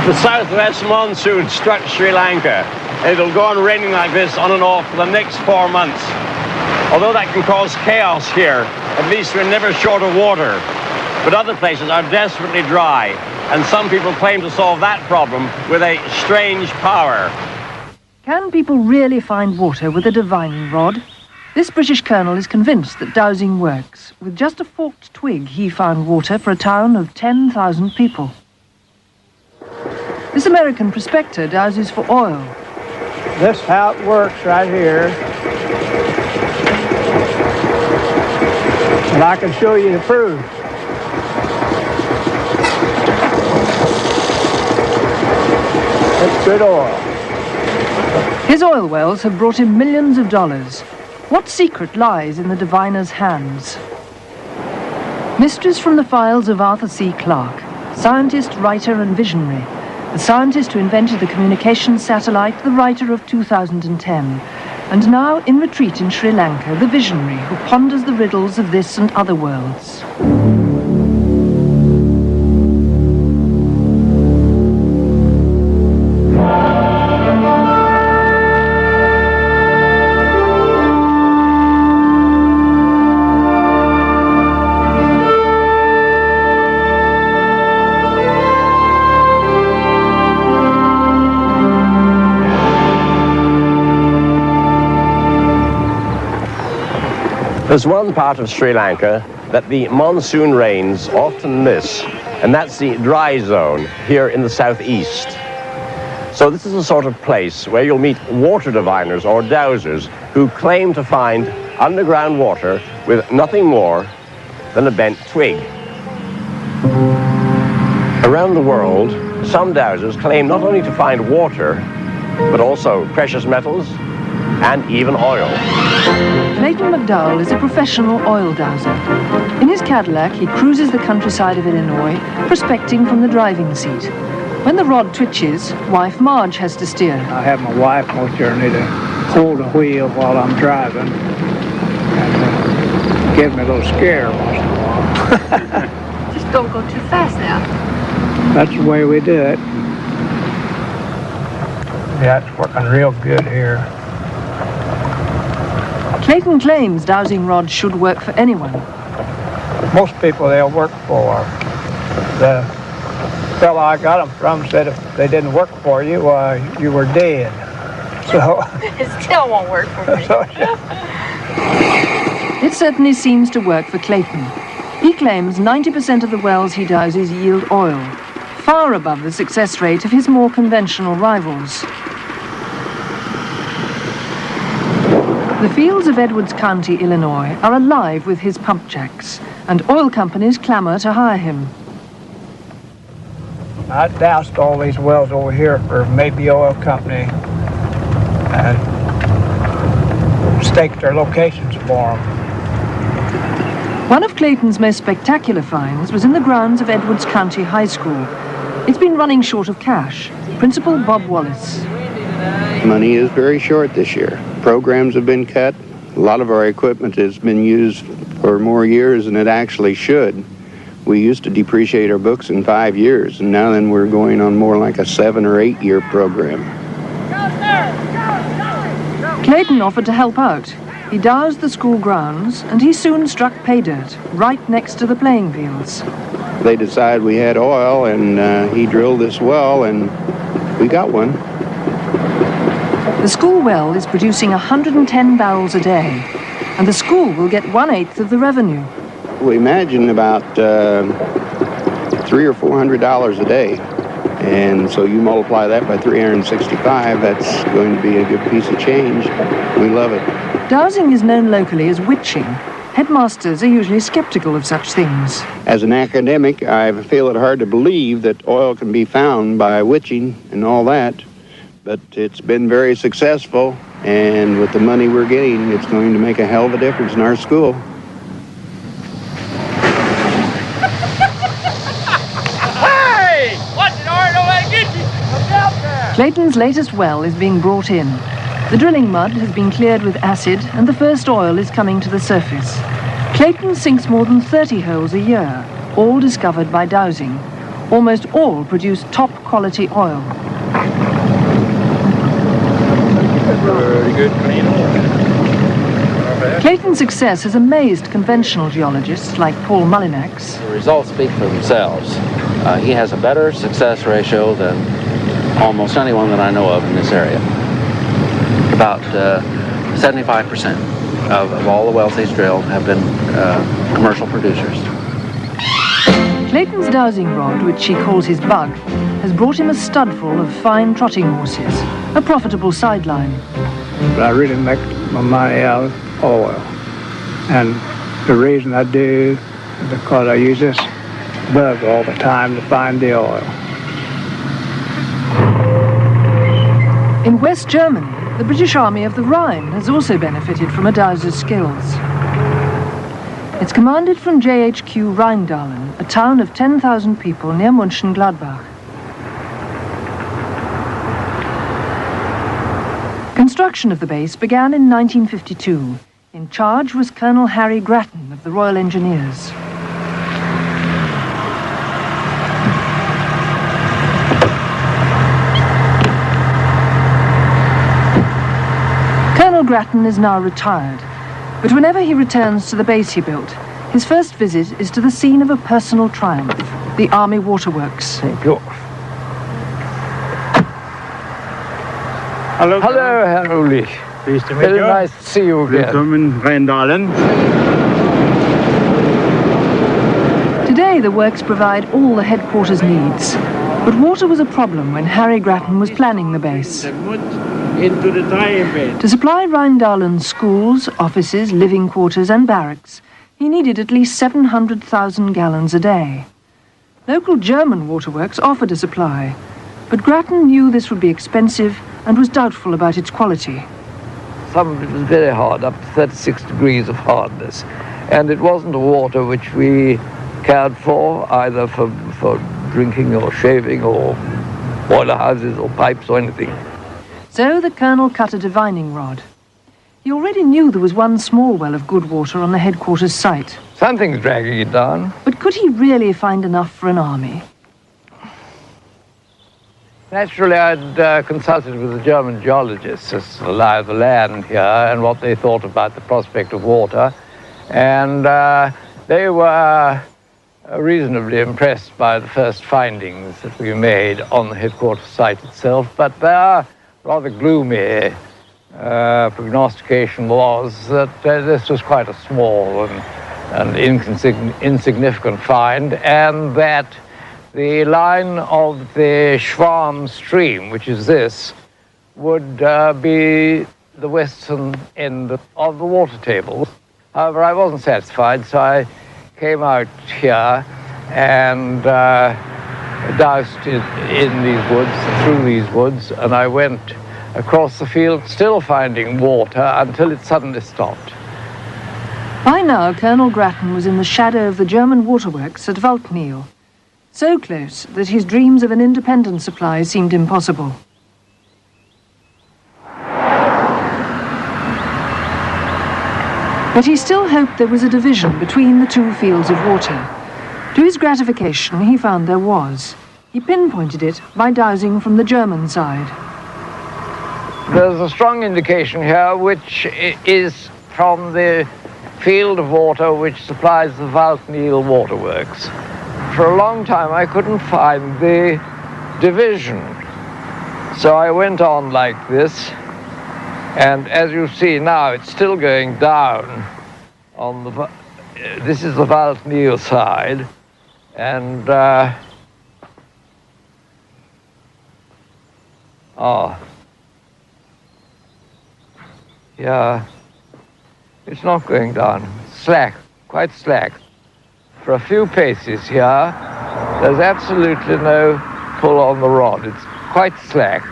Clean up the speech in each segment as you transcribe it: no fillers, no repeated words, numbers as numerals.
The southwest monsoon struck Sri Lanka, and it'll go on raining like this on and off for the next 4 months. Although that can cause chaos here, at least we're never short of water. But other places are desperately dry, and some people claim to solve that problem with a strange power. Can people really find water with a divining rod? This British colonel is convinced that dowsing works. With just a forked twig, he found water for a town of 10,000 people. This American prospector dowses for oil. This is how it works right here. And I can show you the proof. It's good oil. His oil wells have brought him millions of dollars. What secret lies in the diviner's hands? Mysteries from the files of Arthur C. Clarke, scientist, writer and visionary. The scientist who invented the communications satellite, the writer of 2010. And now, in retreat in Sri Lanka, the visionary who ponders the riddles of this and other worlds. There's one part of Sri Lanka that the monsoon rains often miss, and that's the dry zone here in the southeast. So this is the sort of place where you'll meet water diviners or dowsers who claim to find underground water with nothing more than a bent twig. Around the world, some dowsers claim not only to find water, but also precious metals and even oil. Clayton McDowell is a professional oil dowser. In his Cadillac, he cruises the countryside of Illinois, prospecting from the driving seat. When the rod twitches, wife Marge has to steer. I have my wife most journey to hold the wheel while I'm driving. And gives me a little scare once in a while. Just don't go too fast now. That's the way we do it. Yeah, it's working real good here. Clayton claims dowsing rods should work for anyone. Most people they'll work for. The fellow I got them from said if they didn't work for you, you were dead. So It still won't work for me. It certainly seems to work for Clayton. He claims 90% of the wells he dowses yield oil, far above the success rate of his more conventional rivals. The fields of Edwards County, Illinois, are alive with his pump jacks, and oil companies clamor to hire him. I doused all these wells over here for Maybe Oil Company and staked their locations for them. One of Clayton's most spectacular finds was in the grounds of Edwards County High School. It's been running short of cash. Principal Bob Wallace. Money is very short this year. Programs have been cut. A lot of our equipment has been used for more years than it actually should. We used to depreciate our books in 5 years, and now then we're going on more like a 7 or 8 year program. Clayton offered to help out. He dowsed the school grounds, and he soon struck pay dirt, right next to the playing fields. They decided we had oil, and he drilled this well, and we got one. The school well is producing 110 barrels a day, and the school will get 1/8 of the revenue. We imagine about $300 or $400 a day. And so you multiply that by 365, that's going to be a good piece of change. We love it. Dowsing is known locally as witching. Headmasters are usually skeptical of such things. As an academic, I feel it hard to believe that oil can be found by witching and all that. But it's been very successful, and with the money we're getting, it's going to make a hell of a difference in our school. Clayton's latest well is being brought in. The drilling mud has been cleared with acid, and the first oil is coming to the surface. Clayton sinks more than 30 holes a year, all discovered by dowsing. Almost all produce top-quality oil. Very good, clean oil. Clayton's success has amazed conventional geologists like Paul Mullinax. The results speak for themselves. He has a better success ratio than almost anyone that I know of in this area. About 75% of all the wells he's drilled have been commercial producers. Clayton's dowsing rod, which he calls his bug, has brought him a studful of fine trotting horses, a profitable sideline. But I really make my money out of oil. And the reason I do is because I use this bug all the time to find the oil. In West Germany, the British Army of the Rhine has also benefited from a dowser's skills. It's commanded from JHQ Rheindahlen, a town of 10,000 people near Mönchengladbach. Construction of the base began in 1952. In charge was Colonel Harry Grattan of the Royal Engineers. Colonel Grattan is now retired, but whenever he returns to the base he built, his first visit is to the scene of a personal triumph, the Army Waterworks. Thank you. Hello, Hello, Herr Ulrich. Pleased to meet Very you. nice to see you again. Welcome in Rheindahlen. Today the works provide all the headquarters needs, but water was a problem when Harry Grattan was planning the base. Into the tire bed. To supply Rheindahlen's schools, offices, living quarters and barracks, he needed at least 700,000 gallons a day. Local German waterworks offered a supply, but Grattan knew this would be expensive and was doubtful about its quality. Some of it was very hard, up to 36 degrees of hardness. And it wasn't a water which we cared for, either for drinking or shaving or boiler houses or pipes or anything. So the colonel cut a divining rod. He already knew there was one small well of good water on the headquarters site. Something's dragging it down. But could he really find enough for an army? Naturally, I'd consulted with the German geologists as to the lie of the land here and what they thought about the prospect of water. And they were reasonably impressed by the first findings that we made on the headquarters site itself, but their rather gloomy prognostication was that this was quite a small and insignificant find, and that the line of the Schwarm stream, which is this, would be the western end of the water table. However, I wasn't satisfied, so I came out here and doused in these woods, through these woods, and I went across the field, still finding water, until it suddenly stopped. By now, Colonel Grattan was in the shadow of the German waterworks at Waldkneel, so close that his dreams of an independent supply seemed impossible. But he still hoped there was a division between the two fields of water. To his gratification, he found there was. He pinpointed it by dowsing from the German side. There's a strong indication here, which is from the field of water which supplies the Waldkneel waterworks. For a long time, I couldn't find the division. So I went on like this, and as you see now, it's still going down on the... This is the Waldkneel side, and... yeah, it's not going down. Slack, quite slack. For a few paces here, there's absolutely no pull on the rod. It's quite slack.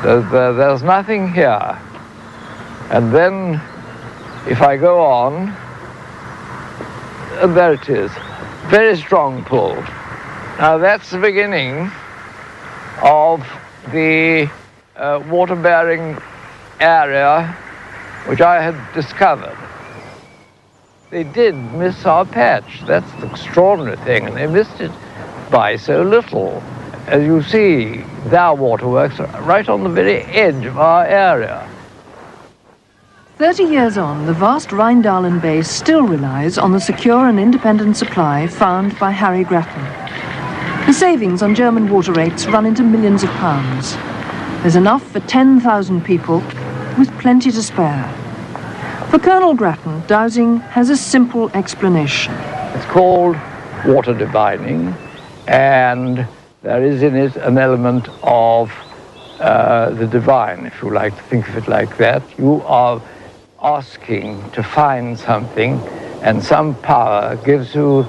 There's nothing here. And then, if I go on, and there it is. Very strong pull. Now that's the beginning of the water-bearing area which I had discovered. They did miss our patch. That's the extraordinary thing, and they missed it by so little. As you see, their waterworks are right on the very edge of our area. 30 years on, the vast Rheindalen base still relies on the secure and independent supply found by Harry Grattan. The savings on German water rates run into millions of pounds. There's enough for 10,000 people, with plenty to spare. For Colonel Grattan, Dowsing has a simple explanation. It's called water divining, and there is in it an element of the divine, if you like to think of it like that. You are asking to find something, and some power gives you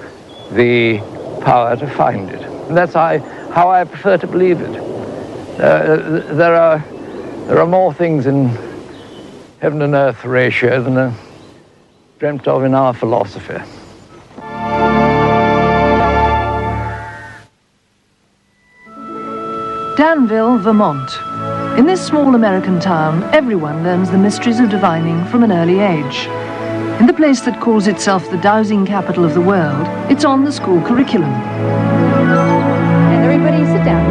the power to find it. And that's how I prefer to believe it. There are more things in heaven and earth ratio than are dreamt of in our philosophy. Danville, Vermont. In this small American town, everyone learns the mysteries of divining from an early age. In the place that calls itself the dowsing capital of the world, it's on the school curriculum. And everybody sit down.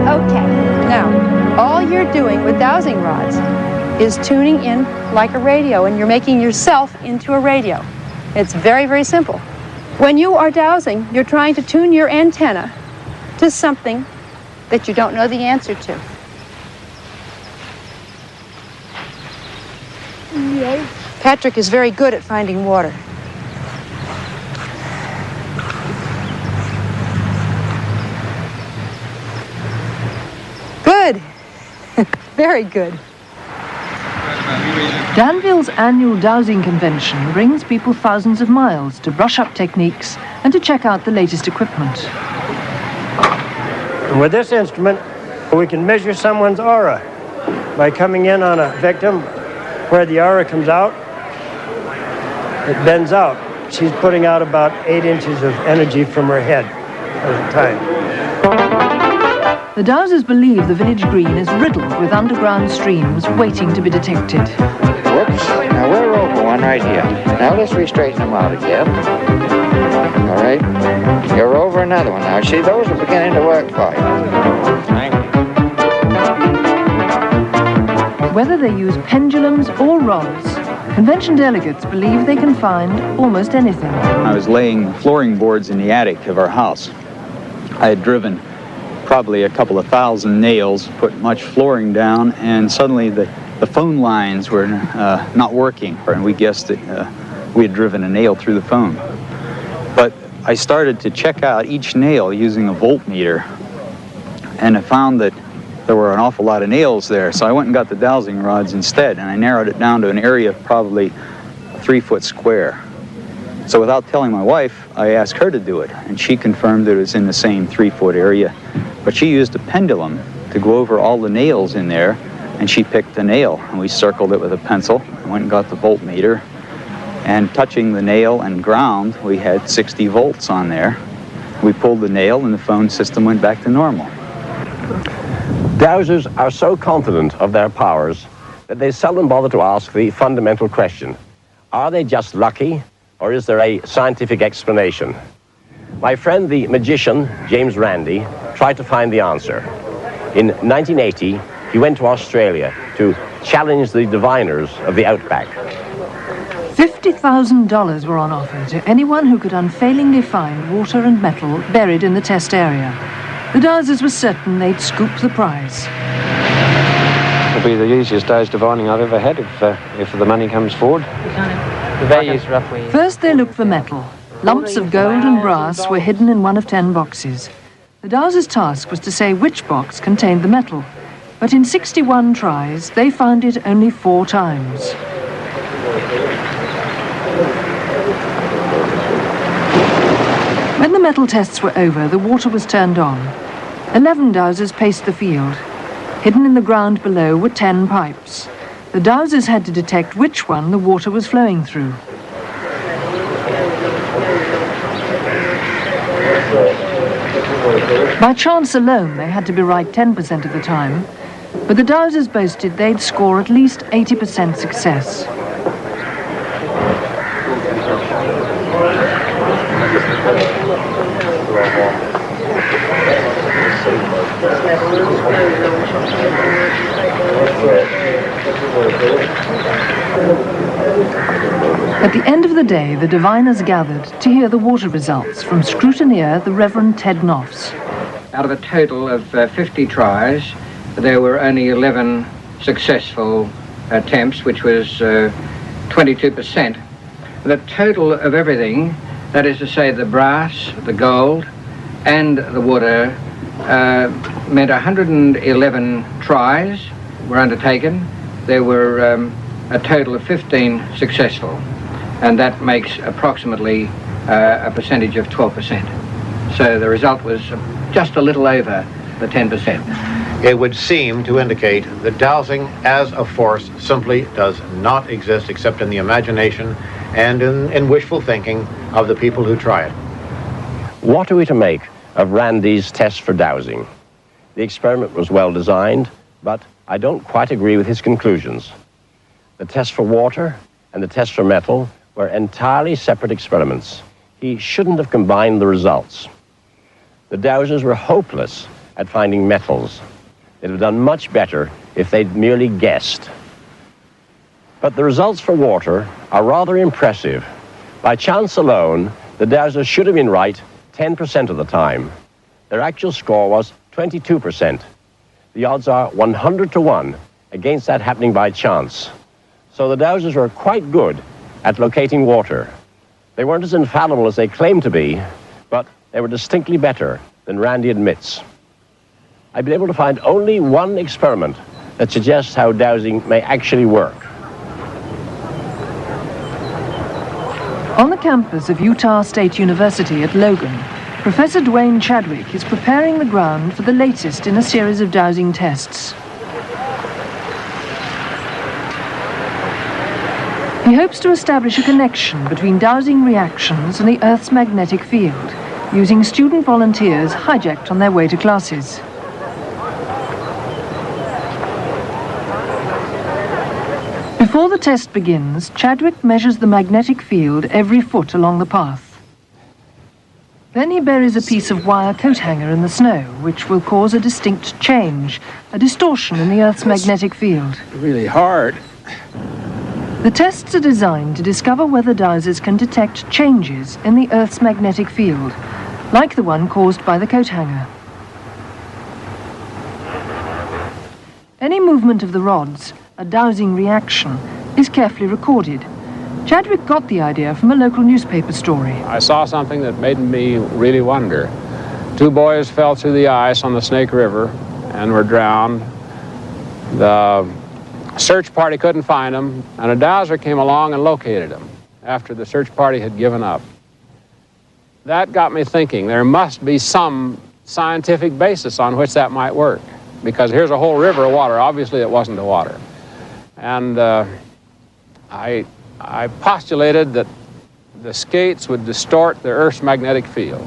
Okay, now, all you're doing with dowsing rods is tuning in like a radio, and you're making yourself into a radio. It's very, very simple. When you are dowsing, you're trying to tune your antenna to something that you don't know the answer to. Yes. Patrick is very good at finding water. Good. Very good. Danville's annual dowsing convention brings people thousands of miles to brush up techniques and to check out the latest equipment. And with this instrument, we can measure someone's aura by coming in on a victim where the aura comes out. It bends out. She's putting out about 8 inches of energy from her head at a time. The dowsers believe the village green is riddled with underground streams waiting to be detected. Whoops. Now we're over one right here. Now let's re-straighten them out again. All right. You're over another one now. See, those are beginning to work for you. Thank you. Whether they use pendulums or rods, convention delegates believe they can find almost anything. I was laying flooring boards in the attic of our house. I had driven probably a couple of thousand nails, put much flooring down, and suddenly the phone lines were not working, and we guessed that we had driven a nail through the phone. But I started to check out each nail using a voltmeter, and I found that there were an awful lot of nails there, so I went and got the dowsing rods instead, and I narrowed it down to an area of probably 3 foot square. So without telling my wife, I asked her to do it, and she confirmed that it was in the same 3 foot area. But she used a pendulum to go over all the nails in there, and she picked a nail, and we circled it with a pencil, and went and got the voltmeter, and touching the nail and ground, we had 60 volts on there. We pulled the nail, and the phone system went back to normal. Dowsers are so confident of their powers that they seldom bother to ask the fundamental question: are they just lucky, or is there a scientific explanation? My friend the magician, James Randi, tried to find the answer. In 1980, he went to Australia to challenge the diviners of the outback. $50,000 were on offer to anyone who could unfailingly find water and metal buried in the test area. The dowsers were certain they'd scoop the prize. It'll be the easiest day's divining I've ever had if the money comes forward. The value is roughly... First they looked for metal. Lumps of gold and brass were hidden in one of 10 boxes. The dowser's task was to say which box contained the metal, but in 61 tries they found it only 4 times. When the metal tests were over, the water was turned on. 11 dowsers paced the field. Hidden in the ground below were 10 pipes. The dowsers had to detect which one the water was flowing through. By chance alone, they had to be right 10% of the time, but the dowsers boasted they'd score at least 80% success. At the end of the day, the diviners gathered to hear the water results from scrutineer the Reverend Ted Noffs. Out of a total of 50 tries, there were only 11 successful attempts, which was 22%. The total of everything, that is to say the brass, the gold, and the water, meant 111 tries were undertaken. There were a total of 15 successful, and that makes approximately a percentage of 12%. So the result was just a little over the 10%. It would seem to indicate that dowsing as a force simply does not exist except in the imagination and in wishful thinking of the people who try it. What are we to make of Randy's test for dowsing? The experiment was well designed, but I don't quite agree with his conclusions. The test for water and the test for metal were entirely separate experiments. He shouldn't have combined the results. The dowsers were hopeless at finding metals. They'd have done much better if they'd merely guessed. But the results for water are rather impressive. By chance alone, the dowsers should have been right 10% of the time. Their actual score was 22%. The odds are 100 to 1 against that happening by chance. So the dowsers were quite good at locating water. They weren't as infallible as they claimed to be, but they were distinctly better than Randy admits. I've been able to find only one experiment that suggests how dowsing may actually work. On the campus of Utah State University at Logan, Professor Dwayne Chadwick is preparing the ground for the latest in a series of dowsing tests. He hopes to establish a connection between dowsing reactions and the Earth's magnetic field, using student volunteers hijacked on their way to classes. Before the test begins, Chadwick measures the magnetic field every foot along the path. Then he buries a piece of wire coat hanger in the snow, which will cause a distinct change, a distortion in the Earth's magnetic field. Really hard. The tests are designed to discover whether dowsers can detect changes in the Earth's magnetic field, like the one caused by the coat hanger. Any movement of the rods, a dowsing reaction, is carefully recorded. Chadwick got the idea from a local newspaper story. I saw something that made me really wonder. 2 boys fell through the ice on the Snake River and were drowned. The search party couldn't find them, and a dowser came along and located them after the search party had given up. That got me thinking there must be some scientific basis on which that might work, because here's a whole river of water. Obviously it wasn't the water. And I postulated that the skates would distort the Earth's magnetic field.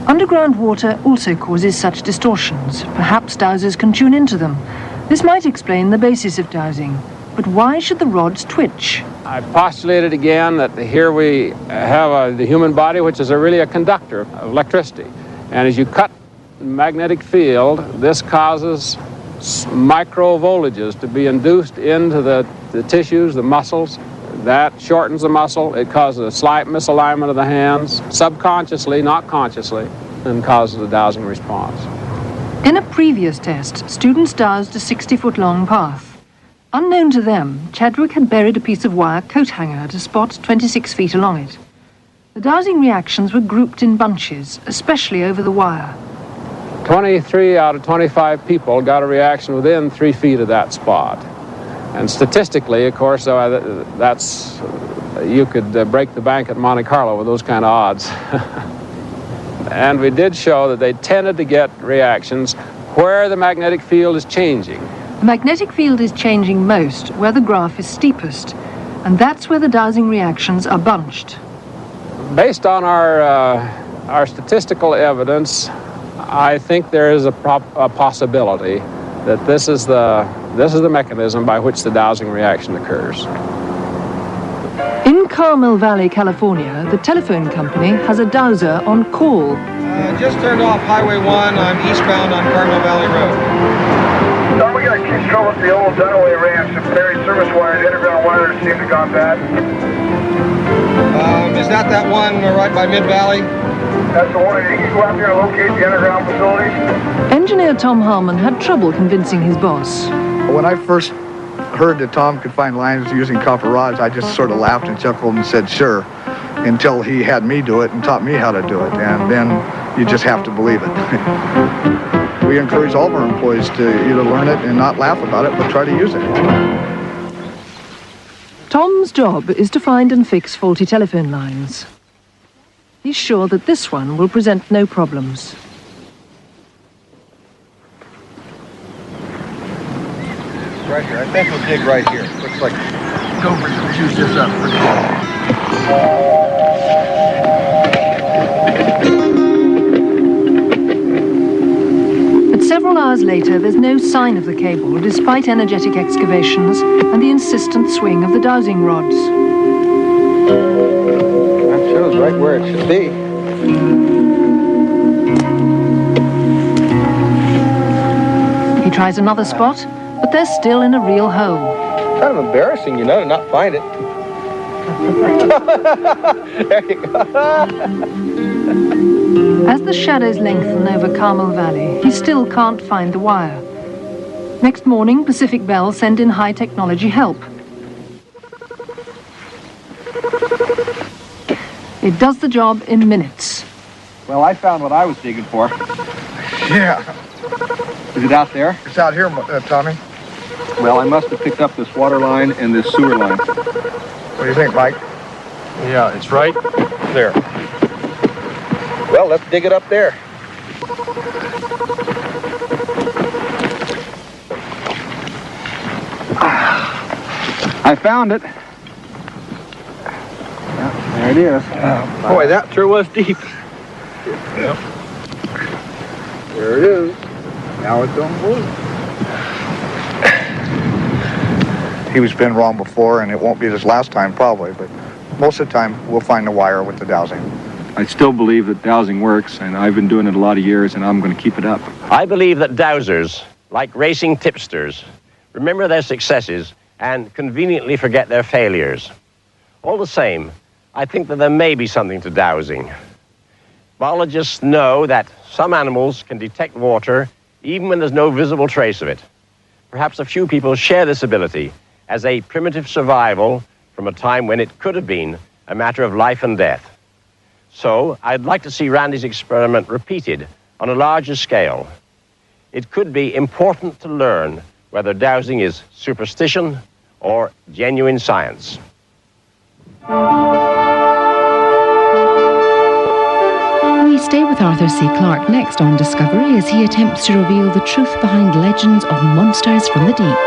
Underground water also causes such distortions. Perhaps dowsers can tune into them. This might explain the basis of dowsing. But why should the rods twitch? I postulated again that here we have the human body, which is really a conductor of electricity. And as you cut the magnetic field, this causes micro voltages to be induced into the tissues, the muscles. That shortens the muscle. It causes a slight misalignment of the hands, subconsciously, not consciously, and causes a dowsing response. In a previous test, students dowsed a 60-foot-long path. Unknown to them, Chadwick had buried a piece of wire coat hanger at a spot 26 feet along it. The dowsing reactions were grouped in bunches, especially over the wire. 23 out of 25 people got a reaction within 3 feet of that spot. And statistically, of course, you could break the bank at Monte Carlo with those kind of odds. And we did show that they tended to get reactions where the magnetic field is changing. The magnetic field is changing most where the graph is steepest, and that's where the dowsing reactions are bunched. Based on our statistical evidence, I think there is a possibility that this is the mechanism by which the dowsing reaction occurs. In Carmel Valley, California, the telephone company has a dowser on call. Just turned off Highway 1. I'm eastbound on Cardinal Valley Road. Tom, we got to keep trouble with the old Dunaway Ranch. The buried service wire, the underground wires seem to have gone bad. Is that one right by Mid-Valley? That's the one. You can go out there and locate the underground facilities. Engineer Tom Harmon had trouble convincing his boss. When I first heard that Tom could find lines using copper rods, I just sort of laughed and chuckled and said, sure, until he had me do it and taught me how to do it. And then you just have to believe it. We encourage all of our employees to either learn it and not laugh about it, but try to use it. Tom's job is to find and fix faulty telephone lines. He's sure that this one will present no problems. Right here. I think we'll dig right here. Looks like Gophers have juiced this up pretty good. But several hours later, there's no sign of the cable, despite energetic excavations and the insistent swing of the dowsing rods. That shows right where it should be. He tries another spot, but they're still in a real hole. Kind of embarrassing, you know, to not find it. There you go. As the shadows lengthen over Carmel Valley, he still can't find the wire. Next morning, Pacific Bell send in high-technology help. It does the job in minutes. Well, I found what I was digging for. Yeah. Is it out there? It's out here, Tommy. Well, I must have picked up this water line and this sewer line. What do you think, Mike? Yeah, it's right there. Well, let's dig it up there. I found it. Yeah, there it is. Boy, that sure was deep. Yep. There it is. Now it's on blue. He's been wrong before, and it won't be this last time probably, but most of the time we'll find the wire with the dowsing. I still believe that dowsing works, and I've been doing it a lot of years, and I'm going to keep it up. I believe that dowsers, like racing tipsters, remember their successes and conveniently forget their failures. All the same, I think that there may be something to dowsing. Biologists know that some animals can detect water even when there's no visible trace of it. Perhaps a few people share this ability as a primitive survival from a time when it could have been a matter of life and death. So I'd like to see Randy's experiment repeated on a larger scale. It could be important to learn whether dowsing is superstition or genuine science. We stay with Arthur C. Clarke next on Discovery as he attempts to reveal the truth behind legends of monsters from the deep.